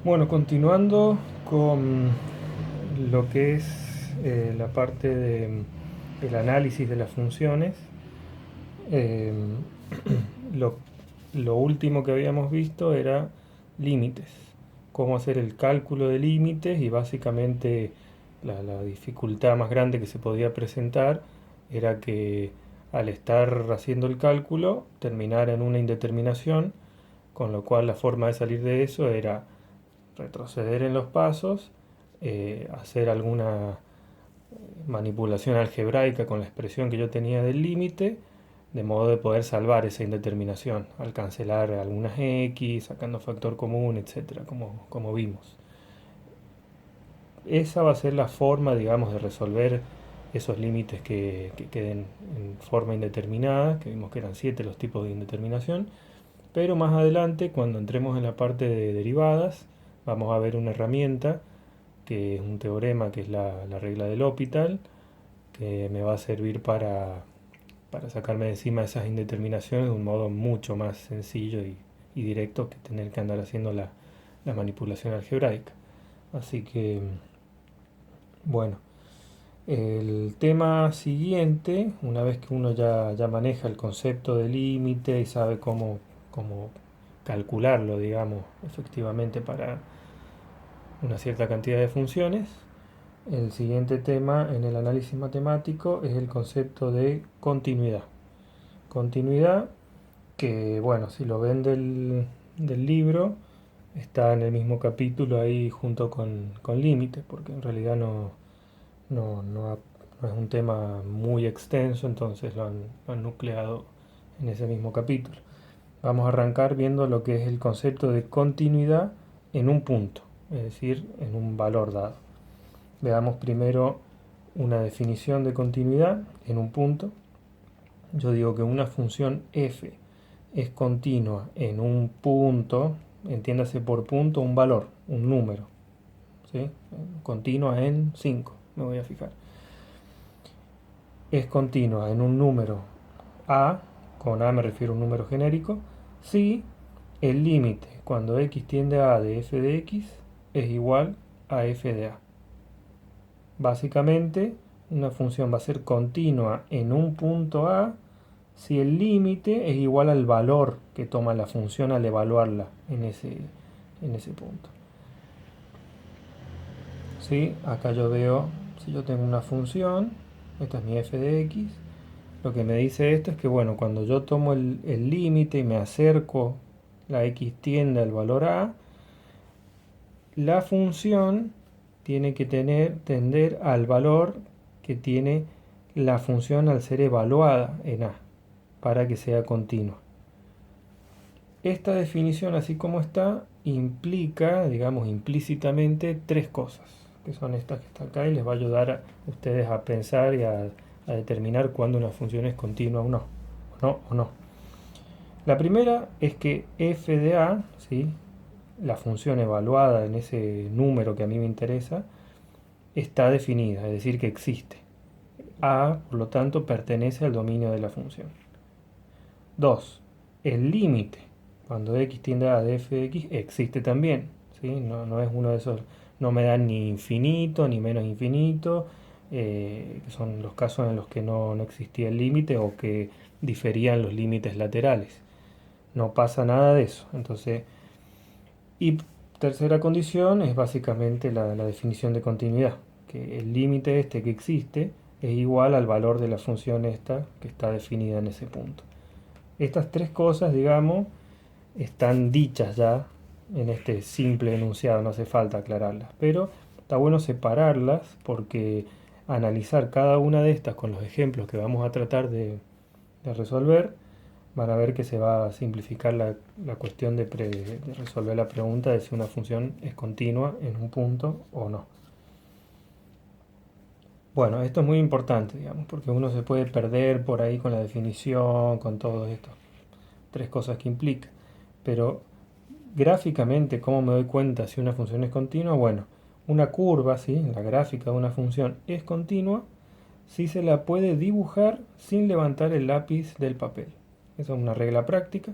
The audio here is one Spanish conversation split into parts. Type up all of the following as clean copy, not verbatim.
Bueno, continuando con lo que es la parte del análisis de las funciones, eh, lo, lo último que habíamos visto era límites, cómo hacer el cálculo de límites y básicamente la dificultad más grande que se podía presentar era que al estar haciendo el cálculo terminara en una indeterminación, con lo cual la forma de salir de eso era retroceder en los pasos, hacer alguna manipulación algebraica con la expresión que yo tenía del límite, de modo de poder salvar esa indeterminación al cancelar algunas x, sacando factor común, etcétera, como vimos. Esa va a ser la forma, digamos, de resolver esos límites que queden en forma indeterminada, que vimos que eran 7 los tipos de indeterminación, pero más adelante, cuando entremos en la parte de derivadas, vamos a ver una herramienta que es un teorema que es la regla del L'Hopital, que me va a servir para sacarme de encima esas indeterminaciones de un modo mucho más sencillo y directo que tener que andar haciendo la manipulación algebraica. Así que, bueno, el tema siguiente, una vez que uno ya maneja el concepto de límite y sabe cómo calcularlo, digamos, efectivamente para una cierta cantidad de funciones, el siguiente tema en el análisis matemático es el concepto de continuidad. Continuidad que, bueno, si lo ven del libro, está en el mismo capítulo ahí junto con límites, porque en realidad no es un tema muy extenso, entonces lo han nucleado en ese mismo capítulo. Vamos a arrancar viendo lo que es el concepto de continuidad en un punto, es decir, en un valor dado. Veamos primero una definición de continuidad en un punto. Yo digo que una función f es continua en un punto, entiéndase por punto un valor, un número, ¿sí? Continua en 5, me voy a fijar. Es continua en un número a, con a me refiero a un número genérico, si el límite cuando x tiende a de f de x es igual a f de a. Básicamente, una función va a ser continua en un punto a si el límite es igual al valor que toma la función al evaluarla en ese punto. ¿Sí? Acá yo veo, si yo tengo una función, esta es mi f de x, lo que me dice esto es que, bueno, cuando yo tomo el límite y me acerco, la x tiende al valor a, la función tiene que tender al valor que tiene la función al ser evaluada en a, para que sea continua. Esta definición, así como está, implica, digamos, implícitamente tres cosas, que son estas que están acá y les va a ayudar a ustedes a pensar y a determinar cuándo una función es continua o no. La primera es que f de a, ¿sí? La función evaluada en ese número que a mí me interesa, está definida, es decir, que existe. A, por lo tanto, pertenece al dominio de la función. 2. El límite, cuando x tiende a de f de x, existe también. ¿Sí? No es uno de esos, no me dan ni infinito ni menos infinito, que son los casos en los que no existía el límite o que diferían los límites laterales. No pasa nada de eso. Entonces, y tercera condición es básicamente la definición de continuidad, que el límite este que existe es igual al valor de la función esta que está definida en ese punto. Estas tres cosas, digamos, están dichas ya en este simple enunciado, no hace falta aclararlas, pero está bueno separarlas porque analizar cada una de estas con los ejemplos que vamos a tratar de resolver, van a ver que se va a simplificar la cuestión de resolver la pregunta de si una función es continua en un punto o no. Bueno, esto es muy importante, digamos, porque uno se puede perder por ahí con la definición, con todo esto, tres cosas que implica. Pero gráficamente, ¿cómo me doy cuenta si una función es continua? Bueno, una curva, ¿sí? La gráfica de una función es continua si se la puede dibujar sin levantar el lápiz del papel. Esa es una regla práctica.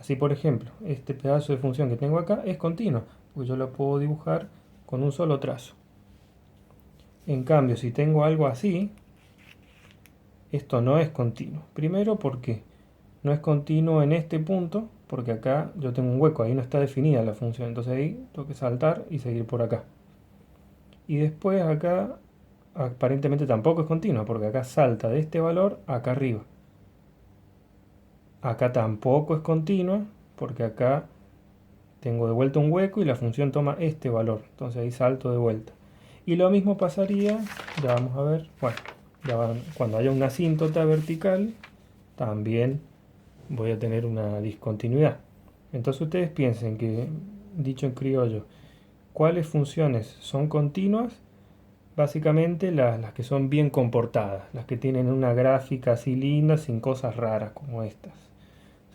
Así, por ejemplo, este pedazo de función que tengo acá es continua, porque yo lo puedo dibujar con un solo trazo. En cambio, si tengo algo así, esto no es continuo. Primero, porque no es continuo en este punto, porque acá yo tengo un hueco, ahí no está definida la función, entonces ahí tengo que saltar y seguir por acá. Y después acá aparentemente tampoco es continua, porque acá salta de este valor acá arriba. Acá tampoco es continua, porque acá tengo de vuelta un hueco y la función toma este valor, entonces ahí salto de vuelta. Y lo mismo pasaría, ya vamos a ver, bueno, cuando haya una asíntota vertical, también voy a tener una discontinuidad. Entonces ustedes piensen que, dicho en criollo, ¿cuáles funciones son continuas? Básicamente las que son bien comportadas, las que tienen una gráfica así linda, sin cosas raras como estas.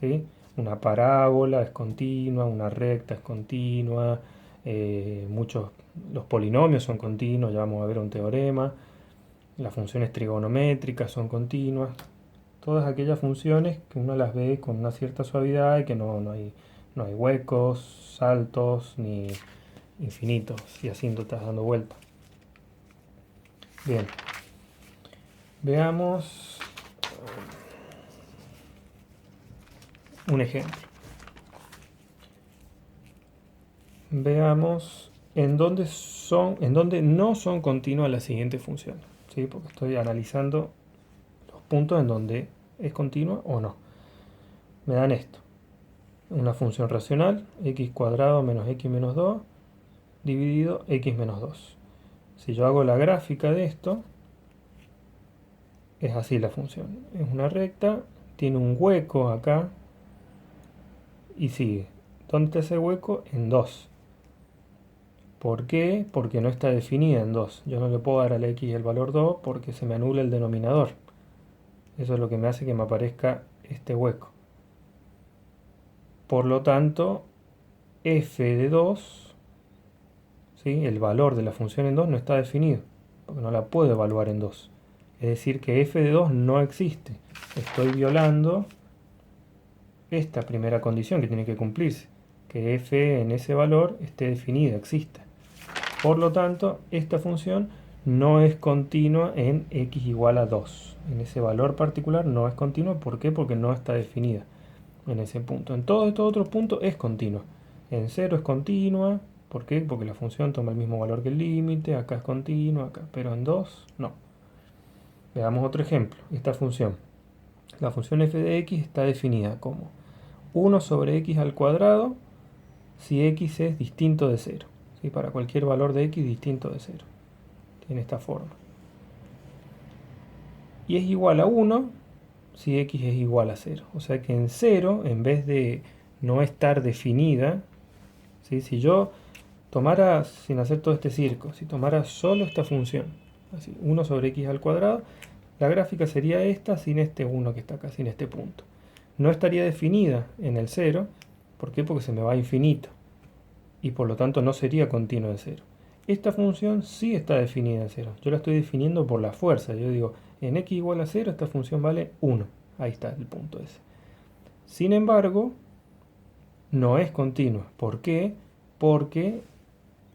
¿Sí? Una parábola es continua, una recta es continua, los polinomios son continuos, ya vamos a ver un teorema, las funciones trigonométricas son continuas, todas aquellas funciones que uno las ve con una cierta suavidad y que no hay huecos, saltos, ni infinitos y asíntotas dando vuelta. Bien, veamos un ejemplo. Veamos en dónde no son continuas las siguientes funciones, ¿sí? Porque estoy analizando los puntos en donde es continua o no. Me dan esto, una función racional, x cuadrado menos x menos 2, dividido x menos 2. Si yo hago la gráfica de esto, es así la función. Es una recta, tiene un hueco acá y sigue. ¿Dónde está ese hueco? En 2. ¿Por qué? Porque no está definida en 2. Yo no le puedo dar a la x el valor 2 porque se me anula el denominador. Eso es lo que me hace que me aparezca este hueco. Por lo tanto, f de 2, ¿sí? El valor de la función en 2 no está definido, porque no la puedo evaluar en 2. Es decir, que f de 2 no existe. Estoy violando esta primera condición que tiene que cumplirse, que f en ese valor esté definida, exista. Por lo tanto, esta función no es continua en x igual a 2. En ese valor particular no es continua. ¿Por qué? Porque no está definida en ese punto. En todos estos otros puntos es continua. En 0 es continua. ¿Por qué? Porque la función toma el mismo valor que el límite. Acá es continua, acá. Pero en 2 no. Veamos otro ejemplo. Esta función. La función f de x está definida como 1 sobre x al cuadrado si x es distinto de 0. ¿Sí? Para cualquier valor de x distinto de 0. Tiene esta forma. Y es igual a 1 si x es igual a 0. O sea que en 0, en vez de no estar definida, ¿sí? Si yo tomara, sin hacer todo este circo, si tomara solo esta función, así, 1 sobre x al cuadrado, la gráfica sería esta sin este 1 que está acá, sin este punto. No estaría definida en el 0. ¿Por qué? Porque se me va a infinito. Y por lo tanto no sería continuo en 0. Esta función sí está definida en 0. Yo la estoy definiendo por la fuerza. Yo digo, en x igual a 0 esta función vale 1. Ahí está el punto ese. Sin embargo, no es continua. ¿Por qué? Porque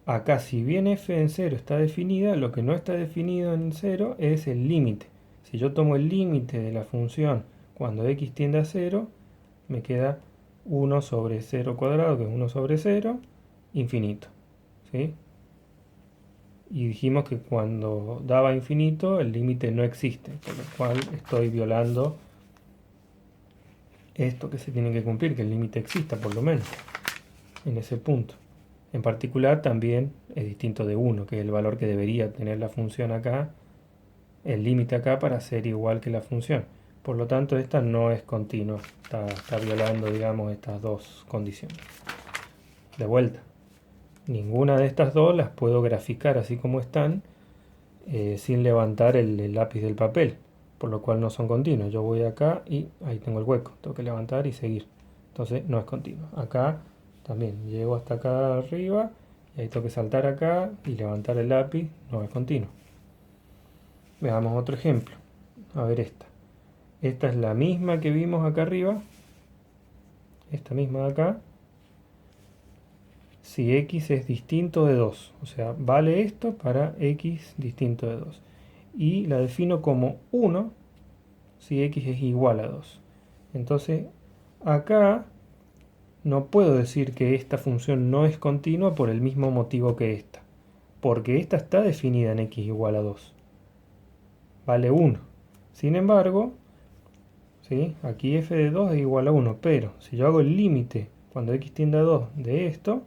acá, si bien f en 0 está definida, lo que no está definido en 0 es el límite. Si yo tomo el límite de la función cuando x tiende a 0, me queda 1 sobre 0 cuadrado, que es 1 sobre 0, infinito. ¿Sí? Y dijimos que cuando daba infinito el límite no existe, por lo cual estoy violando esto que se tiene que cumplir, que el límite exista por lo menos en ese punto. En particular también es distinto de 1, que es el valor que debería tener la función acá, el límite acá para ser igual que la función. Por lo tanto esta no es continua, está violando, digamos, estas dos condiciones. De vuelta, ninguna de estas dos las puedo graficar así como están, sin levantar el lápiz del papel, por lo cual no son continuos. Yo voy acá y ahí tengo el hueco, tengo que levantar y seguir. Entonces no es continuo. Acá también llego hasta acá arriba y ahí tengo que saltar acá y levantar el lápiz, no es continuo. Veamos otro ejemplo. A ver esta. Esta es la misma que vimos acá arriba, esta misma de acá, si x es distinto de 2. O sea, vale esto para x distinto de 2. Y la defino como 1 si x es igual a 2. Entonces, acá no puedo decir que esta función no es continua por el mismo motivo que esta. Porque esta está definida en x igual a 2. Vale 1. Sin embargo, ¿sí? Aquí f de 2 es igual a 1. Pero si yo hago el límite cuando x tiende a 2 de esto,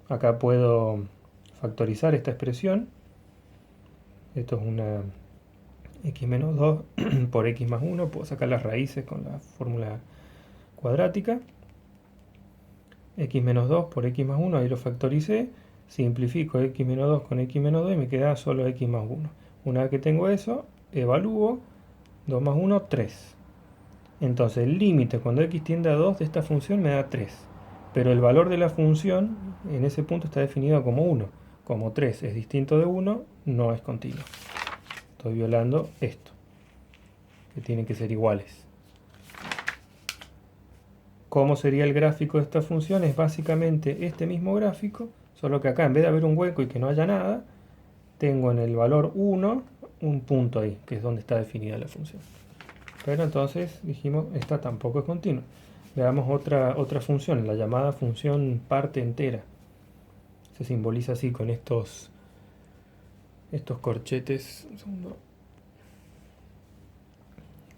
acá puedo factorizar esta expresión. Esto es una x menos 2 por x más 1. Puedo sacar las raíces con la fórmula cuadrática. X menos 2 por x más 1, ahí lo factoricé. Simplifico x menos 2 con x menos 2 y me queda solo x más 1. Una vez que tengo eso, evalúo 2 más 1, 3. Entonces el límite cuando x tiende a 2 de esta función me da 3. Pero el valor de la función en ese punto está definido como 1. Como 3 es distinto de 1, no es continuo. Estoy violando esto, que tienen que ser iguales. ¿Cómo sería el gráfico de esta función? Es básicamente este mismo gráfico, solo que acá en vez de haber un hueco y que no haya nada, tengo en el valor 1 un punto ahí, que es donde está definida la función. Pero entonces dijimos, esta tampoco es continua. Veamos otra función, la llamada función parte entera. Se simboliza así con estos corchetes. Un segundo.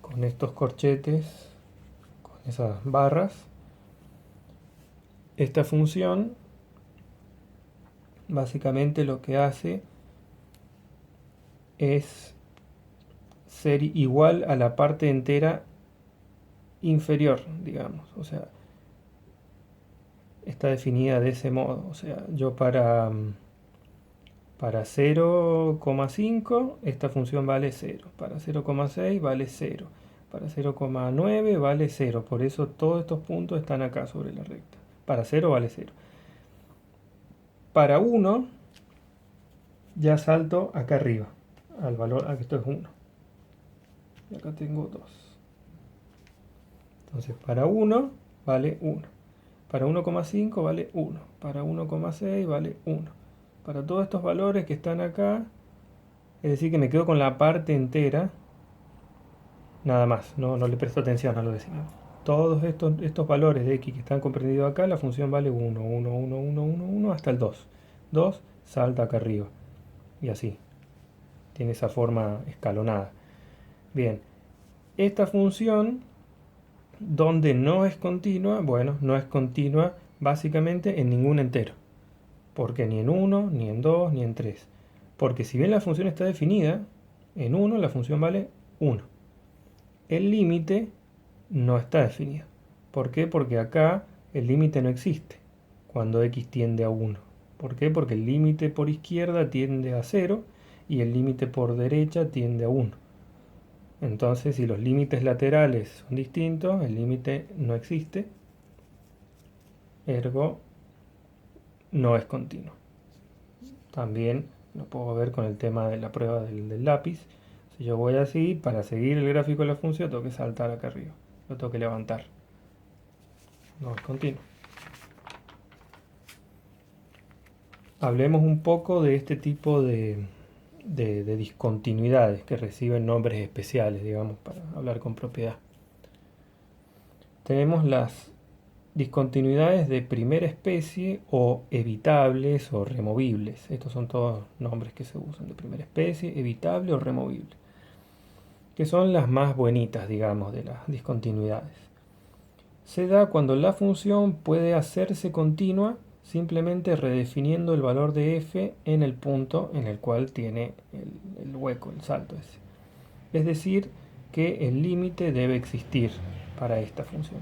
Con estos corchetes, con esas barras. Esta función básicamente lo que hace es ser igual a la parte entera inferior, digamos. O sea, está definida de ese modo. O sea, yo para 0,5 esta función vale 0. Para 0,6 vale 0. Para 0,9 vale 0. Por eso todos estos puntos están acá sobre la recta. Para 0 vale 0. Para 1 ya salto acá arriba. Al valor, aquí esto es 1. Y acá tengo 2. Entonces para 1 vale 1. Para 1,5 vale 1. Para 1,6 vale 1. Para todos estos valores que están acá, es decir que me quedo con la parte entera, nada más, no le presto atención a lo decimal. Todos estos valores de x que están comprendidos acá, la función vale 1, 1, 1, 1, 1, 1 hasta el 2. 2 salta acá arriba. Y así. Tiene esa forma escalonada. Bien. Esta función, donde no es continua, bueno, no es continua básicamente en ningún entero. Porque ni en 1, ni en 2, ni en 3. Porque si bien la función está definida, en 1 la función vale 1. El límite no está definido. ¿Por qué? Porque acá el límite no existe cuando x tiende a 1. ¿Por qué? Porque el límite por izquierda tiende a 0 y el límite por derecha tiende a 1. Entonces, si los límites laterales son distintos, el límite no existe, ergo no es continuo. También lo puedo ver con el tema de la prueba del lápiz. Si yo voy así, para seguir el gráfico de la función tengo que saltar acá arriba, lo tengo que levantar. No es continuo. Hablemos un poco de este tipo de discontinuidades que reciben nombres especiales, digamos, para hablar con propiedad. Tenemos las discontinuidades de primera especie o evitables o removibles. Estos son todos nombres que se usan de primera especie, evitable o removible, que son las más bonitas, digamos, de las discontinuidades. Se da cuando la función puede hacerse continua simplemente redefiniendo el valor de f en el punto en el cual tiene el hueco, el salto ese. Es decir, que el límite debe existir para esta función.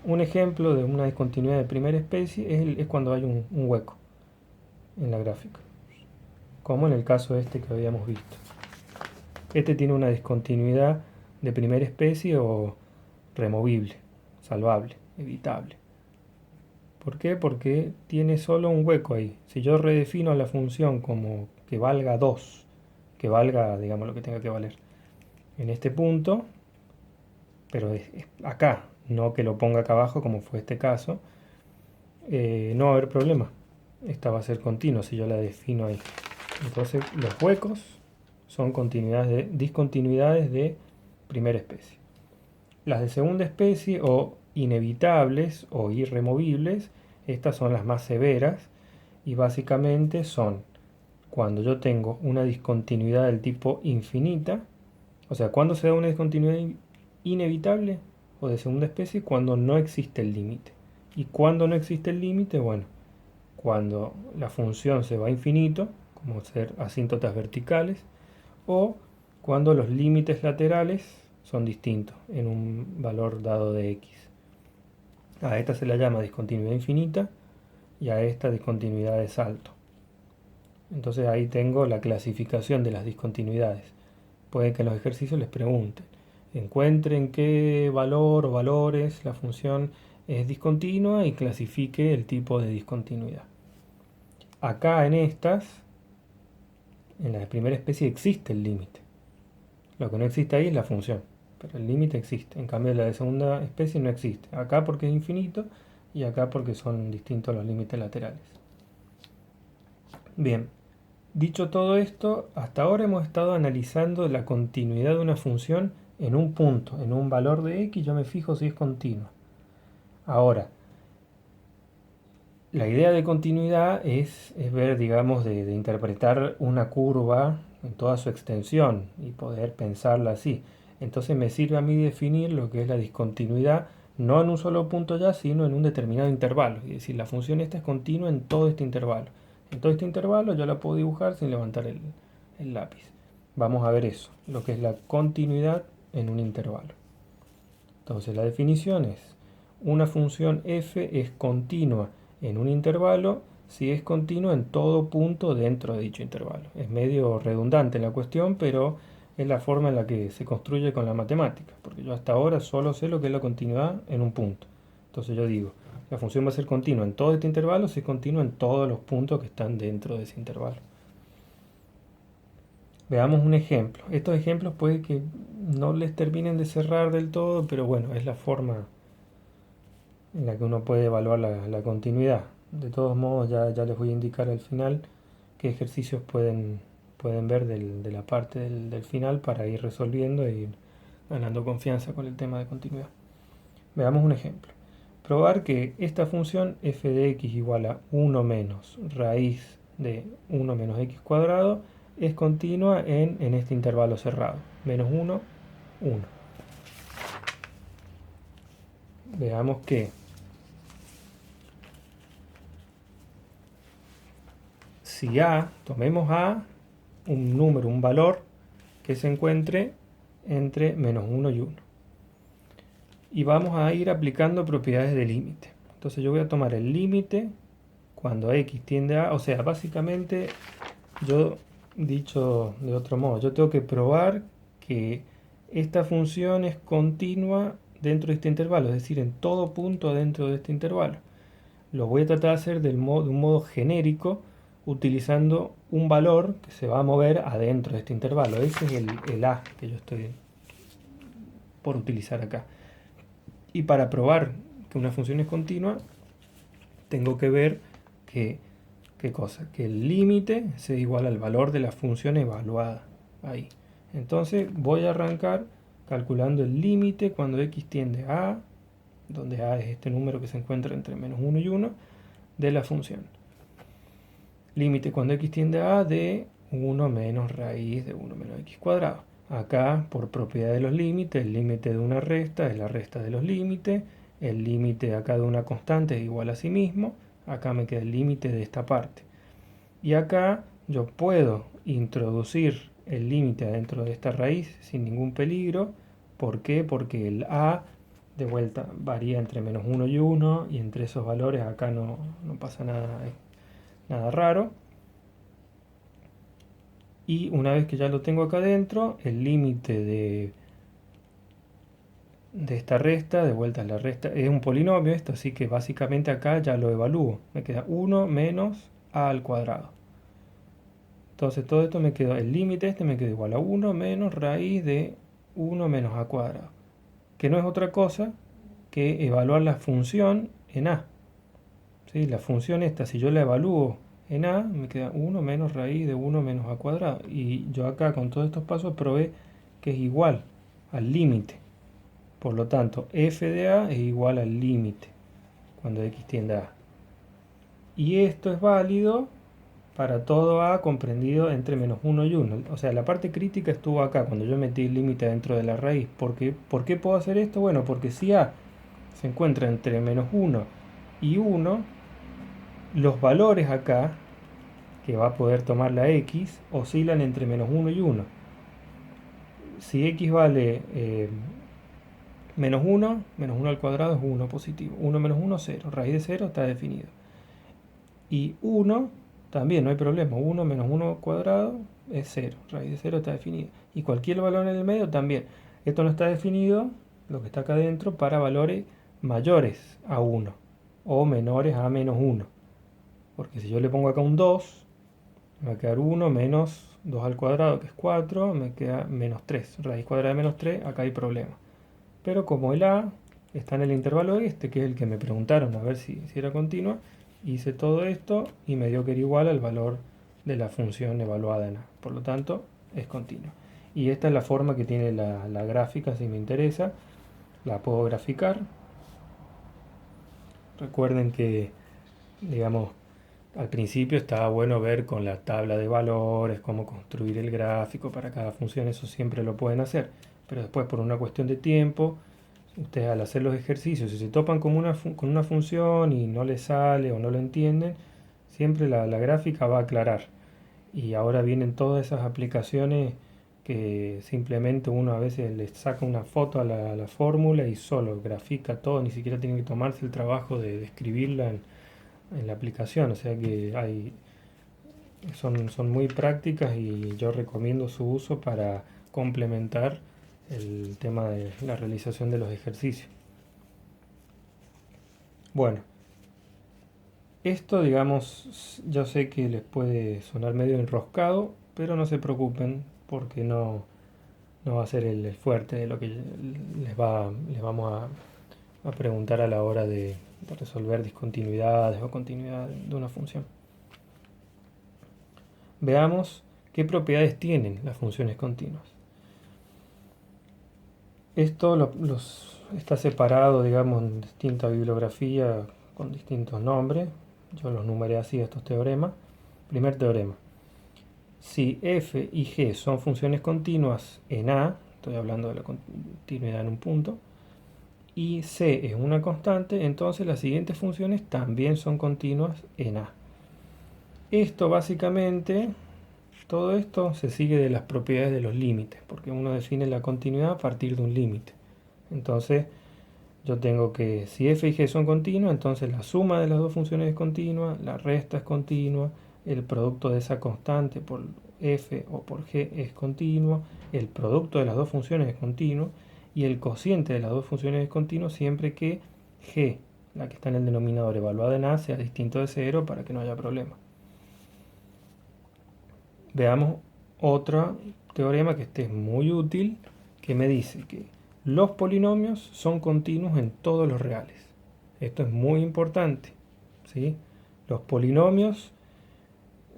Un ejemplo de una discontinuidad de primera especie es cuando hay un hueco en la gráfica, como en el caso este que habíamos visto. Este tiene una discontinuidad de primera especie o removible, salvable, evitable. ¿Por qué? Porque tiene solo un hueco ahí. Si yo redefino la función como que valga 2, que valga, digamos, lo que tenga que valer, en este punto, pero es acá, no que lo ponga acá abajo como fue este caso, no va a haber problema. Esta va a ser continua si yo la defino ahí. Entonces los huecos son discontinuidades de primera especie. Las de segunda especie o inevitables o irremovibles, estas son las más severas y básicamente son cuando yo tengo una discontinuidad del tipo infinita, o sea, cuando se da una discontinuidad inevitable o de segunda especie, cuando no existe el límite. Y cuando no existe el límite, bueno, cuando la función se va a infinito, como ser asíntotas verticales, o cuando los límites laterales son distintos en un valor dado de x. A esta se la llama discontinuidad infinita y a esta discontinuidad de salto. Entonces ahí tengo la clasificación de las discontinuidades. Pueden que en los ejercicios les pregunten, encuentren qué valor o valores la función es discontinua y clasifique el tipo de discontinuidad. Acá en estas, en la de primera especie existe el límite. Lo que no existe ahí es la función, pero el límite existe. En cambio, la de segunda especie no existe. Acá porque es infinito y acá porque son distintos los límites laterales. Bien, dicho todo esto, hasta ahora hemos estado analizando la continuidad de una función en un punto, en un valor de x, yo me fijo si es continua. Ahora, la idea de continuidad es ver, digamos, de interpretar una curva en toda su extensión y poder pensarla así. Entonces me sirve a mí definir lo que es la discontinuidad, no en un solo punto ya, sino en un determinado intervalo. Es decir, la función esta es continua en todo este intervalo. En todo este intervalo yo la puedo dibujar sin levantar el lápiz. Vamos a ver eso, lo que es la continuidad en un intervalo. Entonces la definición es, una función f es continua en un intervalo si es continua en todo punto dentro de dicho intervalo. Es medio redundante la cuestión, pero es la forma en la que se construye con la matemática, porque yo hasta ahora solo sé lo que es la continuidad en un punto. Entonces yo digo, la función va a ser continua en todo este intervalo si es continua en todos los puntos que están dentro de ese intervalo. Veamos un ejemplo. Estos ejemplos puede que no les terminen de cerrar del todo, pero bueno, es la forma en la que uno puede evaluar la continuidad. De todos modos, ya les voy a indicar al final qué ejercicios pueden ver de la parte del final para ir resolviendo e ir ganando confianza con el tema de continuidad. Veamos un ejemplo. Probar que esta función f de x igual a 1 menos raíz de 1 menos x cuadrado es continua en este intervalo cerrado. Menos 1, 1. Veamos que si a, tomemos a, un número, un valor que se encuentre entre menos 1 y 1. Y vamos a ir aplicando propiedades de límite. Entonces yo voy a tomar el límite cuando x tiende a, o sea, básicamente yo, dicho de otro modo, yo tengo que probar que esta función es continua dentro de este intervalo, es decir, en todo punto dentro de este intervalo. Lo voy a tratar de hacer de un modo genérico, utilizando un valor que se va a mover adentro de este intervalo. Ese es el a que yo estoy por utilizar acá. Y para probar que una función es continua, tengo que ver que, ¿qué cosa? Que el límite sea igual al valor de la función evaluada. Ahí. Entonces voy a arrancar calculando el límite cuando x tiende a A, donde a es este número que se encuentra entre menos 1 y 1, de la función. Límite cuando x tiende a de 1 menos raíz de 1 menos x cuadrado. Acá, por propiedad de los límites, el límite de una resta es la resta de los límites. El límite acá de una constante es igual a sí mismo. Acá me queda el límite de esta parte. Y acá yo puedo introducir el límite adentro de esta raíz sin ningún peligro. ¿Por qué? Porque el a, de vuelta, varía entre menos 1 y 1. Y entre esos valores acá no pasa nada raro. Y una vez que ya lo tengo acá adentro, el límite de esta resta, de vuelta la resta, es un polinomio esto, así que básicamente acá ya lo evalúo. Me queda 1 menos a al cuadrado. Entonces todo esto me quedó, el límite este me queda igual a 1 menos raíz de 1 menos a cuadrado. Que no es otra cosa que evaluar la función en A. ¿Sí? La función esta, si yo la evalúo en A, me queda 1 menos raíz de 1 menos A cuadrado. Y yo acá con todos estos pasos probé que es igual al límite. Por lo tanto, f de A es igual al límite cuando x tiende a A. Y esto es válido para todo A comprendido entre menos 1 y 1. O sea, la parte crítica estuvo acá, cuando yo metí el límite dentro de la raíz. ¿Por qué puedo hacer esto? Bueno, porque si A se encuentra entre menos 1 y 1, los valores acá, que va a poder tomar la x, oscilan entre menos 1 y 1. Si x vale menos 1 al cuadrado es 1 positivo. 1 menos 1, 0. Raíz de 0 está definido. Y 1 también, no hay problema. 1 menos 1 al cuadrado es 0. Raíz de 0 está definida. Y cualquier valor en el medio también. Esto no está definido, lo que está acá adentro, para valores mayores a 1 o menores a menos 1. Porque si yo le pongo acá un 2, me va a quedar 1 menos 2 al cuadrado, que es 4, me queda menos 3. Raíz cuadrada de menos 3, acá hay problema. Pero como el A está en el intervalo este, que es el que me preguntaron a ver si era continua, hice todo esto y me dio que era igual al valor de la función evaluada en A. Por lo tanto, es continua. Y esta es la forma que tiene la gráfica, si me interesa. La puedo graficar. Recuerden que, digamos, al principio estaba bueno ver con la tabla de valores cómo construir el gráfico para cada función, eso siempre lo pueden hacer. Pero después, por una cuestión de tiempo, ustedes al hacer los ejercicios, si se topan con una función y no les sale o no lo entienden, siempre la gráfica va a aclarar. Y ahora vienen todas esas aplicaciones que simplemente uno a veces le saca una foto a la fórmula y solo grafica todo, ni siquiera tiene que tomarse el trabajo de escribirla en la aplicación. O sea que son muy prácticas y yo recomiendo su uso para complementar el tema de la realización de los ejercicios. Bueno, esto, digamos, yo sé que les puede sonar medio enroscado, pero no se preocupen porque no va a ser el fuerte de lo que les vamos a preguntar a la hora de resolver discontinuidades o continuidades de una función. Veamos qué propiedades tienen las funciones continuas. Esto está separado, digamos, en distinta bibliografía con distintos nombres. Yo los numeré así, estos teoremas. Primer teorema. Si f y g son funciones continuas en A, estoy hablando de la continuidad en un punto, y c es una constante, entonces las siguientes funciones también son continuas en A. Esto básicamente, todo esto se sigue de las propiedades de los límites, porque uno define la continuidad a partir de un límite. Entonces, yo tengo que, si f y g son continuas, entonces la suma de las dos funciones es continua, la resta es continua, el producto de esa constante por f o por g es continuo, el producto de las dos funciones es continuo, y el cociente de las dos funciones es continuo siempre que g, la que está en el denominador evaluada en A, sea distinto de 0 para que no haya problema. Veamos otro teorema que este es muy útil, que me dice que los polinomios son continuos en todos los reales. Esto es muy importante, ¿sí? Los polinomios,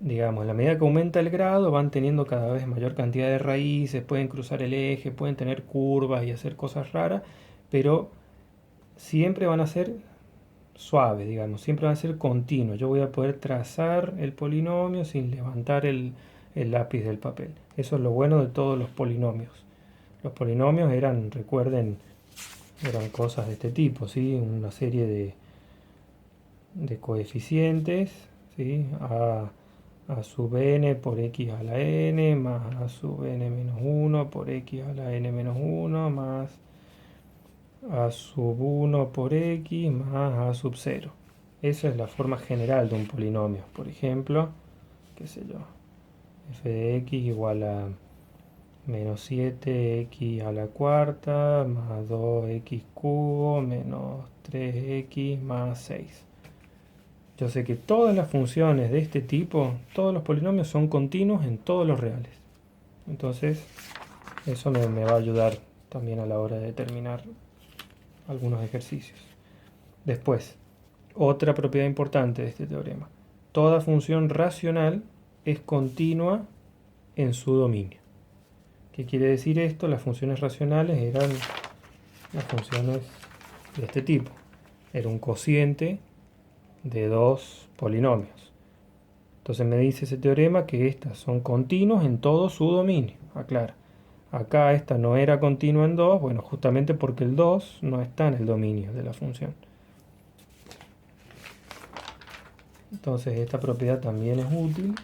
digamos, a la medida que aumenta el grado, van teniendo cada vez mayor cantidad de raíces, pueden cruzar el eje, pueden tener curvas y hacer cosas raras, pero siempre van a ser suaves, digamos, siempre van a ser continuos. Yo voy a poder trazar el polinomio sin levantar el lápiz del papel. Eso es lo bueno de todos los polinomios. Los polinomios recuerden, eran cosas de este tipo, ¿sí? Una serie de coeficientes, ¿sí? A sub n por x a la n, más a sub n menos 1 por x a la n menos 1, más a sub 1 por x, más a sub 0. Esa es la forma general de un polinomio. Por ejemplo, qué sé yo, f de x igual a menos 7x a la cuarta más 2x cubo menos 3x más 6. Yo sé que todas las funciones de este tipo, todos los polinomios son continuos en todos los reales. Entonces, eso me va a ayudar también a la hora de determinar algunos ejercicios. Después, otra propiedad importante de este teorema. Toda función racional es continua en su dominio. ¿Qué quiere decir esto? Las funciones racionales eran las funciones de este tipo. Era un cociente de dos polinomios. Entonces me dice ese teorema que estas son continuas en todo su dominio. Aclara. Acá esta no era continua en 2, bueno, justamente porque el 2 no está en el dominio de la función. Entonces esta propiedad también es útil.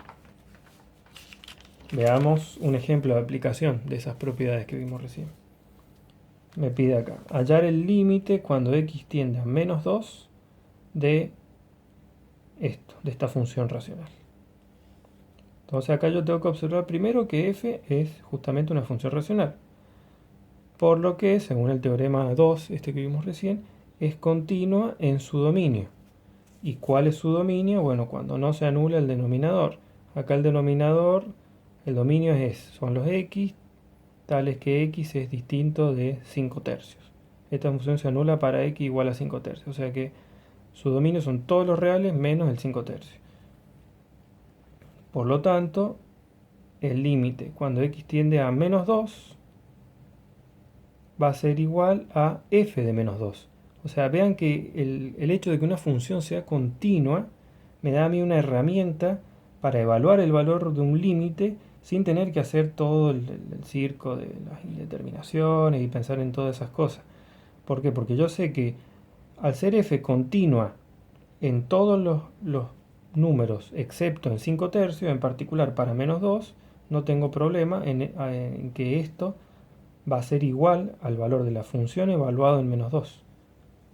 Veamos un ejemplo de aplicación de esas propiedades que vimos recién. Me pide acá, hallar el límite cuando x tiende a menos 2 de esto, de esta función racional. Entonces acá yo tengo que observar primero que f es justamente una función racional. Por lo que, según el teorema 2, este que vimos recién, es continua en su dominio. ¿Y cuál es su dominio? Bueno, cuando no se anula el denominador. Acá el denominador, el dominio son los x, tales que x es distinto de 5 tercios. Esta función se anula para x igual a 5 tercios. O sea que su dominio son todos los reales menos el 5 tercios. Por lo tanto, el límite cuando x tiende a menos 2 va a ser igual a f de menos 2. O sea, vean que el hecho de que una función sea continua me da a mí una herramienta para evaluar el valor de un límite sin tener que hacer todo el circo de las indeterminaciones y pensar en todas esas cosas. ¿Por qué? Porque yo sé que al ser f continua en todos los números excepto en 5 tercios, en particular para menos 2, no tengo problema en que esto va a ser igual al valor de la función evaluado en menos 2,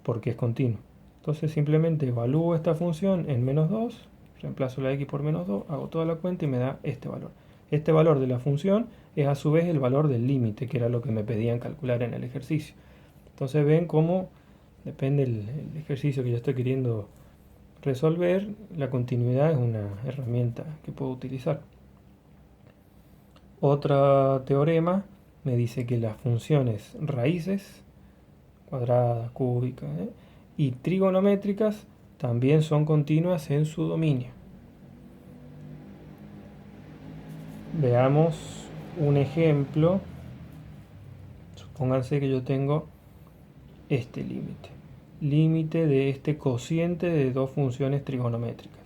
porque es continuo. Entonces simplemente evalúo esta función en menos 2, reemplazo la x por menos 2, hago toda la cuenta y me da este valor. Este valor de la función es a su vez el valor del límite, que era lo que me pedían calcular en el ejercicio. Entonces ven cómo depende el ejercicio que yo estoy queriendo resolver, la continuidad es una herramienta que puedo utilizar. Otro teorema me dice que las funciones raíces, cuadradas, cúbicas, y trigonométricas también son continuas en su dominio. Veamos un ejemplo. Supónganse que yo tengo este límite. Límite de este cociente de dos funciones trigonométricas.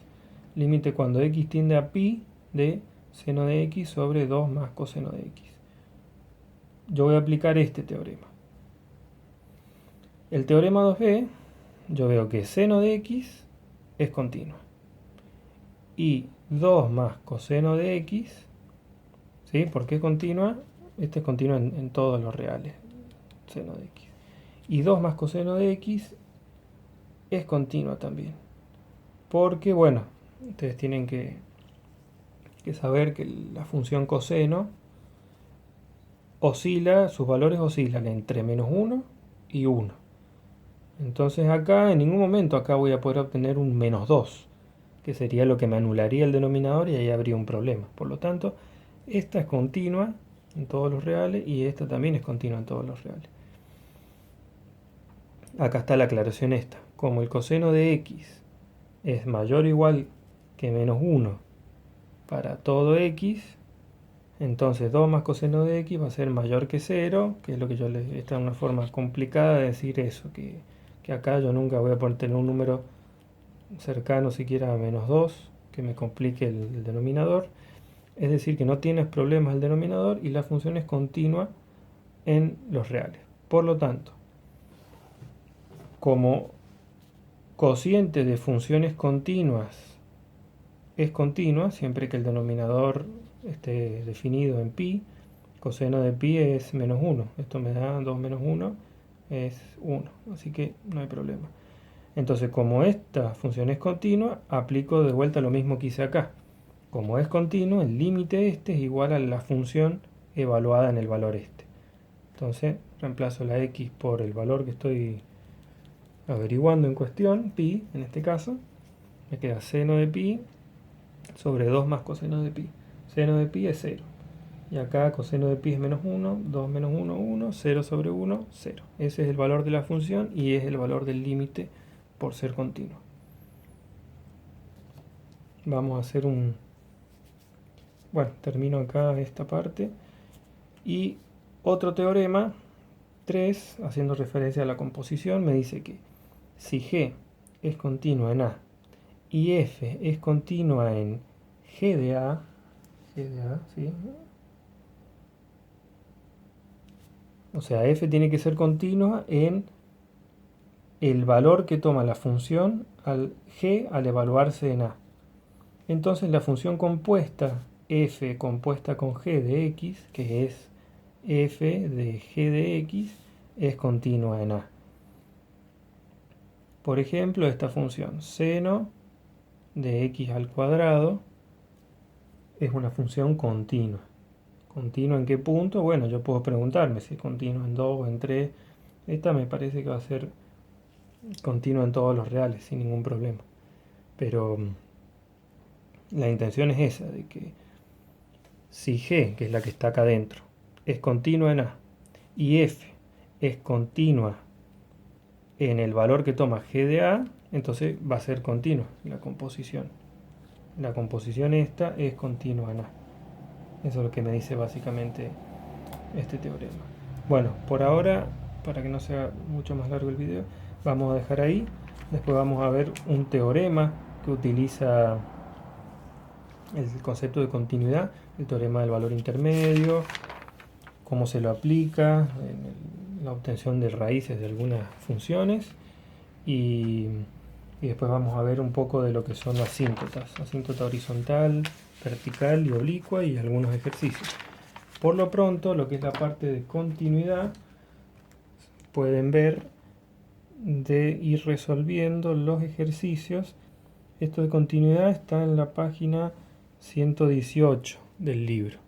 Límite cuando x tiende a pi de seno de x sobre 2 más coseno de x. Yo voy a aplicar este teorema. El teorema 2b, yo veo que seno de x es continua. Y 2 más coseno de x, ¿sí? ¿Por qué es continua? Este es continua en todos los reales, seno de x. Y 2 más coseno de x es continua también. Porque, bueno, ustedes tienen que saber que la función coseno oscila, sus valores oscilan entre menos 1 y 1. Entonces acá, en ningún momento acá voy a poder obtener un menos 2, que sería lo que me anularía el denominador y ahí habría un problema. Por lo tanto, esta es continua en todos los reales y esta también es continua en todos los reales. Acá está la aclaración esta. Como el coseno de x es mayor o igual que menos 1 para todo x, entonces 2 más coseno de x va a ser mayor que 0, que es lo que yo les... Esta es una forma complicada de decir eso, que acá yo nunca voy a poder tener un número cercano siquiera a menos 2, que me complique el denominador. Es decir, que no tienes problemas el denominador y la función es continua en los reales. Por lo tanto, como cociente de funciones continuas es continua, siempre que el denominador esté definido en pi, coseno de pi es menos 1. Esto me da 2 menos 1 es 1, así que no hay problema. Entonces, como esta función es continua, aplico de vuelta lo mismo que hice acá. Como es continuo, el límite este es igual a la función evaluada en el valor este. Entonces, reemplazo la x por el valor que estoy averiguando en cuestión, pi, en este caso. Me queda seno de pi sobre 2 más coseno de pi. Seno de pi es 0. Y acá coseno de pi es menos 1, 2 menos 1, 1, 0 sobre 1, 0. Ese es el valor de la función y es el valor del límite por ser continuo. Vamos a hacer un... Bueno, termino acá esta parte. Y otro teorema, 3, haciendo referencia a la composición, me dice que si G es continua en A y F es continua en G de A, ¿sí? O sea, F tiene que ser continua en el valor que toma la función al G al evaluarse en A. Entonces la función compuesta F compuesta con G de X, que es F de G de X, es continua en A. Por ejemplo, esta función seno de X al cuadrado es una función continua. ¿Continua en qué punto? Bueno, yo puedo preguntarme si es continua en 2 o en 3. Esta me parece que va a ser continua en todos los reales, sin ningún problema. Pero la intención es esa, de que si G, que es la que está acá adentro, es continua en A, y F es continua en el valor que toma G de A, entonces va a ser continua la composición. La composición esta es continua en A. Eso es lo que me dice básicamente este teorema. Bueno, por ahora, para que no sea mucho más largo el video, vamos a dejar ahí. Después vamos a ver un teorema que utiliza el concepto de continuidad, el teorema del valor intermedio, cómo se lo aplica en la obtención de raíces de algunas funciones y después vamos a ver un poco de lo que son asíntotas, asíntota horizontal, vertical y oblicua y algunos ejercicios. Por lo pronto, lo que es la parte de continuidad, pueden ver de ir resolviendo los ejercicios. Esto de continuidad está en la página 118 del libro.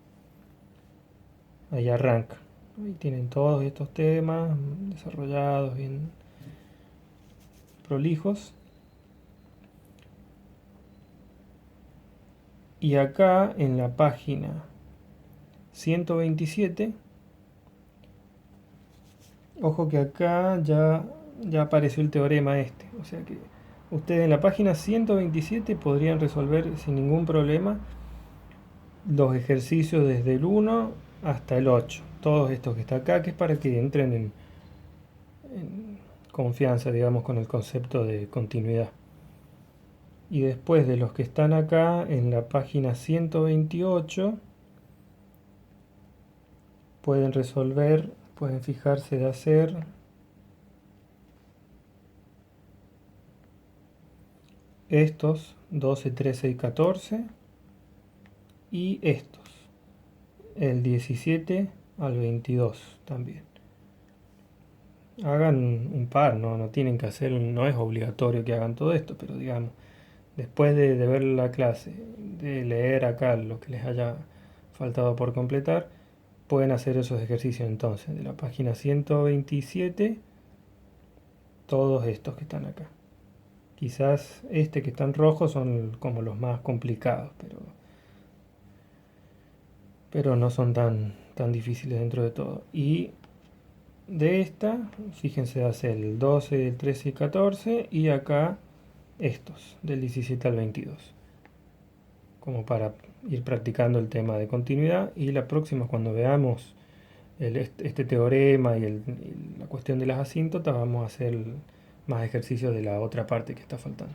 Ahí arranca. Ahí tienen todos estos temas desarrollados, bien prolijos. Y acá en la página 127, ojo que acá ya apareció el teorema este. O sea que ustedes en la página 127 podrían resolver sin ningún problema los ejercicios desde el 1 hasta el 8. Todos estos que está acá, que es para que entren en confianza, digamos, con el concepto de continuidad. Y después de los que están acá en la página 128, pueden resolver, pueden fijarse de hacer estos 12, 13 y 14 y estos, el 17 al 22 también. Hagan un par, no tienen que hacer, no es obligatorio que hagan todo esto, pero digamos, después de ver la clase, de leer acá lo que les haya faltado por completar, pueden hacer esos ejercicios entonces, de la página 127, todos estos que están acá. Quizás este que está en rojo son como los más complicados, pero no son tan difíciles dentro de todo. Y de esta, fíjense, hace el 12, el 13 y 14, y acá estos, del 17 al 22, como para ir practicando el tema de continuidad. Y la próxima, cuando veamos este teorema y la cuestión de las asíntotas, vamos a hacer más ejercicios de la otra parte que está faltando.